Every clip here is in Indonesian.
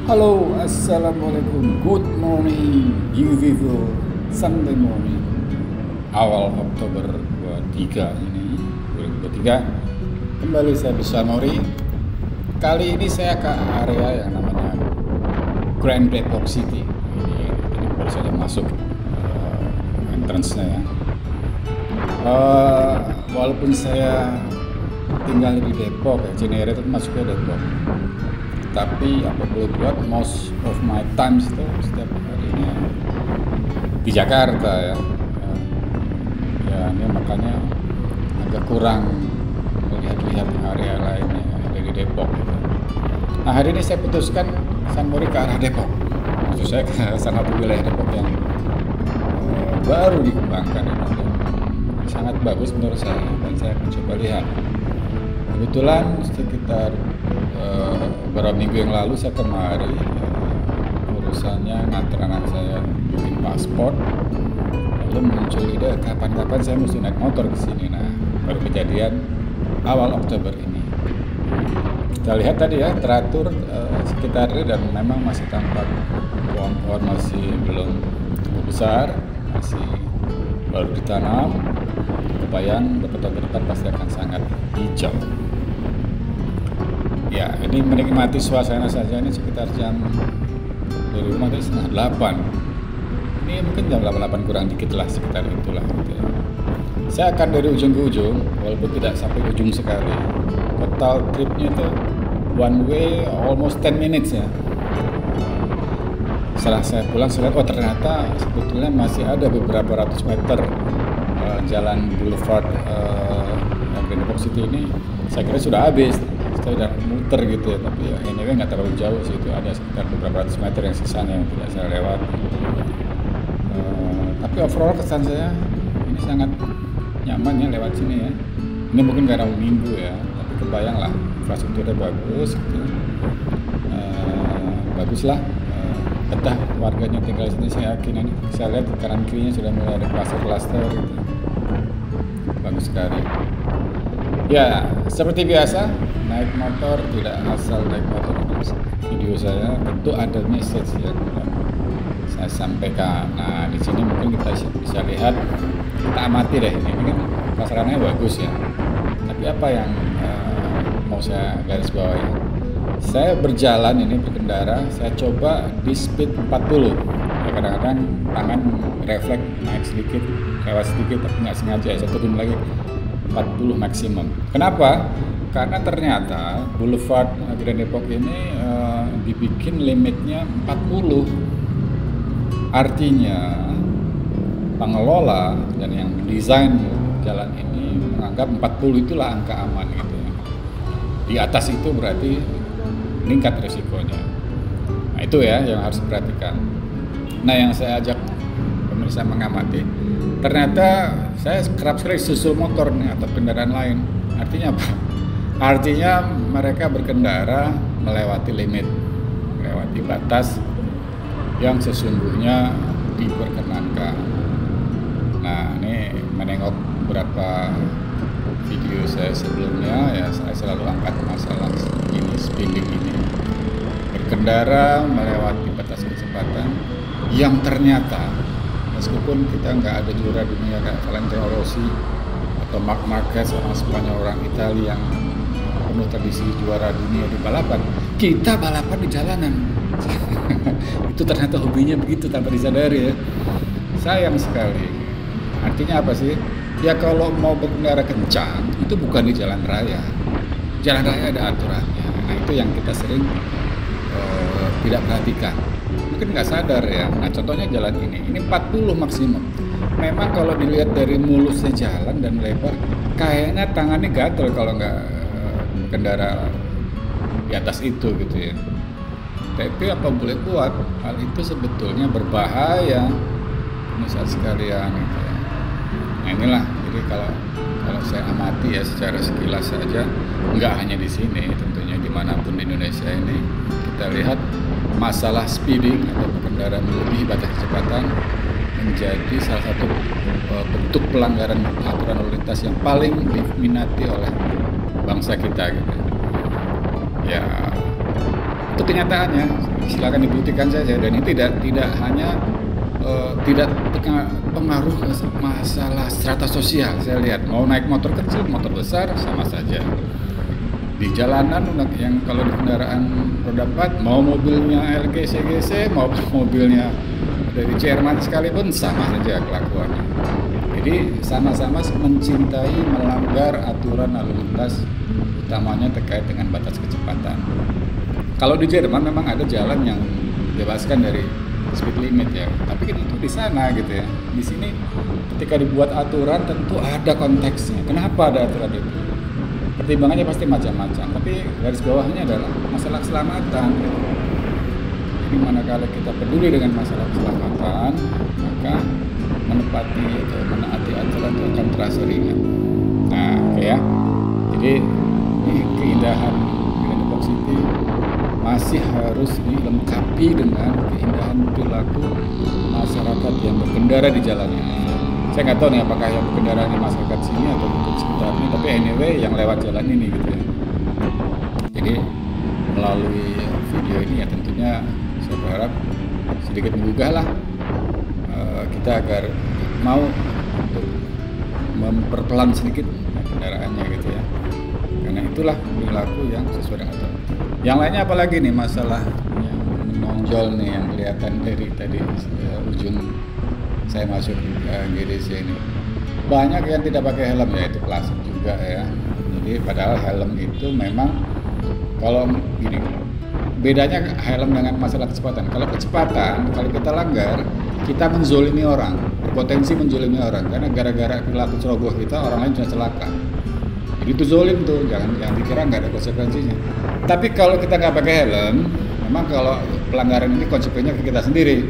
Halo, assalamualaikum. Good morning, beautiful Sunday morning. Awal Oktober 23 ini, 2023. Kembali saya bisa Mori. Kali ini saya ke area yang namanya Grand Depok City. Ini baru saja masuk entrance-nya ya. Walaupun saya tinggal di Depok, ya, Cinere itu masuknya Depok. Tapi apa boleh buat, most of my times itu setiap harinya di Jakarta ya. Ini makanya agak kurang melihat-lihat area lainnya dari Depok gitu. Nah, hari ini saya putuskan San Mori ke arah Depok. Maksud saya ke salah satu wilayah Depok yang baru dikembangkan itu. Sangat bagus menurut saya dan saya akan coba lihat. Kebetulan sekitar beberapa minggu yang lalu saya kemari urusannya nganter anak saya bikin paspor, lalu muncul ide kapan-kapan saya mesti naik motor ke sini. Nah, baru kejadian awal Oktober ini. Kita lihat tadi ya teratur sekitarnya dan memang masih tampak pohon-pohon masih belum cukup besar, masih baru ditanam. Kebayang beberapa tahun ke depan pasti akan sangat hijau. Ya, ini menikmati suasana saja. Ini sekitar jam dari rumah tadi setengah 8. Ini mungkin jam 8 kurang dikit lah, sekitar itulah gitu ya. Saya akan dari ujung ke ujung, walaupun tidak sampai ujung sekali. Total tripnya itu one way almost 10 minutes ya. Setelah saya pulang, saya lihat, oh ternyata sebetulnya masih ada beberapa ratus meter jalan boulevard Grand Depok City ini. Saya kira sudah habis. Saya udah muter gitu ya, tapi ya ini nggak terlalu jauh sih, itu ada sekitar beberapa ratus meter yang sisanya yang tidak saya lewati. Tapi overall kesan saya ini sangat nyaman ya lewat sini ya. Ini mungkin karena minggu ya, tapi kebayang lah infrastrukturnya bagus gitu. Baguslah, betah warganya tinggal di sini, saya yakin ini. Saya lihat kanan kirinya sudah mulai ada klaster-klaster gitu. Bagus sekali. Ya, seperti biasa, naik motor tidak asal naik motor. Video saya tentu ada message yang saya sampaikan. Nah, di sini mungkin kita bisa lihat, kita amati deh. Ini kan pasarannya bagus ya. Tapi apa yang mau saya garis bawahi? Saya berjalan ini berkendara, saya coba di speed 40. Ya, kadang-kadang tangan refleks naik sedikit, lewat sedikit, tapi nggak sengaja saya turun lagi 40 maksimum. Kenapa? Karena ternyata Boulevard Grand Depok ini dibikin limitnya 40. Artinya pengelola dan yang mendesain jalan ini menganggap 40 itulah angka aman gitu. Di atas itu berarti meningkat risikonya. Nah, itu ya yang harus diperhatikan. Nah, yang saya ajak pemirsa mengamati, ternyata saya kerap sekali susul motor nih atau kendaraan lain. Artinya apa? Artinya mereka berkendara melewati limit, melewati batas yang sesungguhnya diperkenankan. Nah, ini menengok beberapa video saya sebelumnya ya, saya selalu angkat masalah ini speeding ini. Berkendara melewati batas kecepatan yang ternyata meskipun kita nggak ada juara dunia kayak Valentino Rossi atau Marc Marquez, orang Spanyol, orang Italia yang penuh tradisi juara dunia di balapan, kita balapan di jalanan. Itu ternyata hobinya begitu tanpa disadari ya. Sayang sekali. Artinya apa sih? Ya kalau mau berkendara kencang itu bukan di jalan raya. Jalan raya ada aturannya. Nah, itu yang kita sering tidak perhatikan. Mungkin nggak sadar ya. Nah, contohnya jalan ini 40 maksimum. Memang kalau dilihat dari mulusnya jalan dan lebar, kayaknya tangannya gatel kalau nggak berkendara di atas itu gitu ya. Tapi apa boleh buat, hal itu sebetulnya berbahaya pemirsa sekalian gitu ya. Nah, inilah, jadi kalau saya amati ya secara sekilas saja, nggak hanya di sini, tentunya dimanapun di Indonesia ini, kita lihat masalah speeding atau berkendara melebihi batas kecepatan menjadi salah satu bentuk pelanggaran aturan lalu lintas yang paling diminati oleh bangsa kita gitu. Ya Itu kenyataannya, silakan dibuktikan saja. Dan ini tidak hanya tidak pengaruh ke masalah strata sosial. Saya lihat mau naik motor kecil, motor besar sama saja. Di jalanan yang kalau di kendaraan roda 4, mau mobilnya LG CGC, mau mobilnya dari Jerman sekalipun sama saja kelakuannya. Jadi sama-sama mencintai melanggar aturan lalu lintas, utamanya terkait dengan batas kecepatan. Kalau di Jerman memang ada jalan yang dibebaskan dari speed limit ya, tapi kan itu di sana gitu ya. Di sini ketika dibuat aturan tentu ada konteksnya. Kenapa ada aturan itu? Pertimbangannya pasti macam-macam, tapi garis bawahnya adalah masalah keselamatan. Jadi manakala kita peduli dengan masalah keselamatan, maka menepati atau menaati aturan itu akan terasa ringan. Nah, oke ya. Jadi ini keindahan Depok City masih harus dilengkapi dengan keindahan perilaku masyarakat yang berkendara di jalannya. Saya nggak tahu nih apakah yang berkendara di masyarakat sini atau di sekitarnya, tapi anyway yang lewat jalan ini gitu ya. Jadi melalui video ini ya tentunya saya berharap sedikit menggugah lah kita agar mau untuk memperpelan sedikit kendaraannya gitu ya. Karena itulah perilaku yang sesuai dengan aturan. Yang lainnya apalagi nih masalah yang menonjol nih yang kelihatan dari tadi ujung saya masuk GDC ini. Banyak yang tidak pakai helm ya, itu klasik juga ya. Jadi padahal helm itu memang kalau gini, bedanya helm dengan masalah kecepatan. Kalau kecepatan, kalau kita langgar, kita menzolimi orang, berpotensi menzolimi orang karena gara-gara perilaku ceroboh kita orang lain bisa celaka. Jadi itu zolim tuh, jangan dikira nggak ada konsekuensinya. Tapi kalau kita nggak pakai helm, memang kalau pelanggaran ini konsekuensinya ke kita sendiri.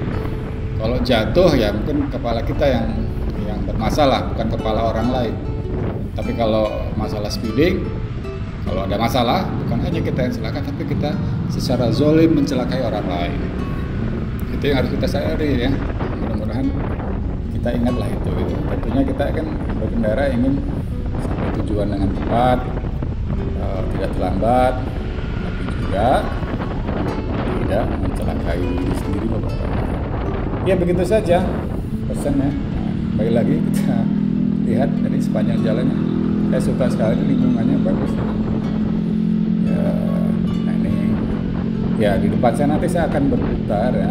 Kalau jatuh ya mungkin kepala kita yang bermasalah, bukan kepala orang lain. Tapi kalau masalah speeding, kalau ada masalah bukan hanya kita yang celaka, tapi kita secara zolim mencelakai orang lain. Itu yang harus kita sadari ya. Mudah-mudahan kita ingatlah itu. Gitu. Tentunya kita akan berkendara ingin sampai tujuan dengan tepat, tidak terlambat, tapi juga tidak mencelakai diri sendiri maupun orang lain. Ya begitu saja pesannya. Baik lagi kita lihat dari sepanjang jalannya. Saya suka sekali lingkungannya bagus. Ya, nah ini ya di depan saya nanti saya akan berputar ya.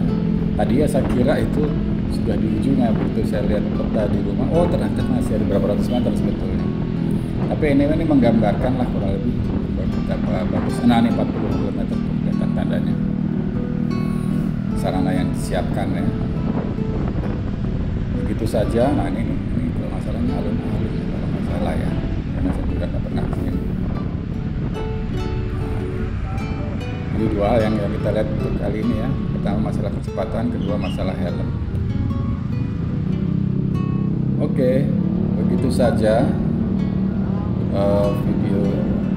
Tadi ya saya kira itu sudah di ujungnya, begitu saya lihat peta di rumah. Oh ternyata masih ada berapa ratus meter sebetulnya. Tapi ini menggambarkan lah kurang lebih betapa bagus. Nah ini 40 km kelihatan tandanya. Sarana yang disiapkan ya. Begitu saja. Nah ini kalau masalahnya alun-alun kalau masalah ya, karena saya juga nggak pernah kesini. Jadi dua hal yang kita lihat untuk kali ini ya. Pertama masalah kecepatan, kedua masalah helm. Oke, begitu saja video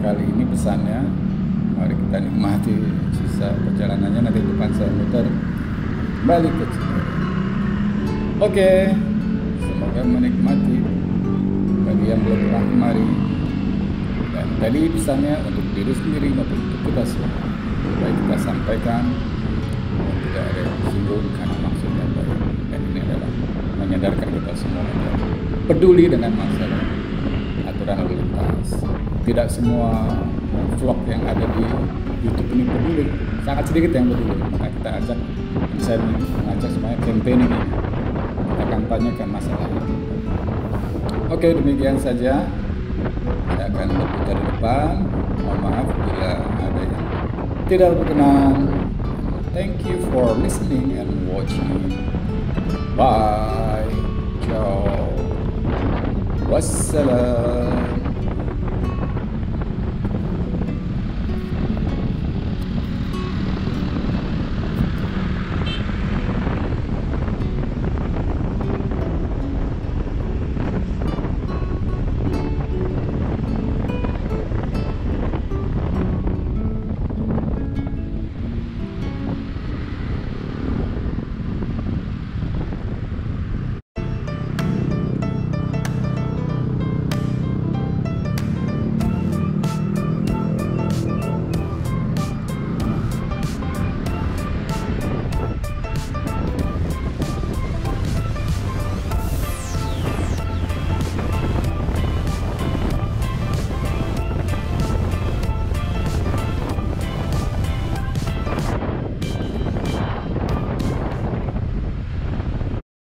kali ini pesannya. Mari kita nikmati sisa perjalanannya. Nanti depan saya muter balik ke sini. Oke, semoga menikmati bagi yang belum pernah kemari. Dan tadi pesannya untuk diri sendiri maupun untuk kita semua. Baik kita sampaikan, tidak ada yang disinggung karena maksudnya baik. Dan ini adalah menyadarkan kita semua agar peduli dengan masalah aturan lalu lintas. Tidak semua vlog yang ada di YouTube ini peduli, sangat sedikit yang peduli. Maka kita ajak, saya mengajak semuanya campaign ini, kita kampanyekan masalah ini. Oke, demikian saja. Saya akan berputar di depan. Mohon maaf bila ada yang tidak berkenan. Thank you for listening and watching. Bye. Ciao. Wassalam.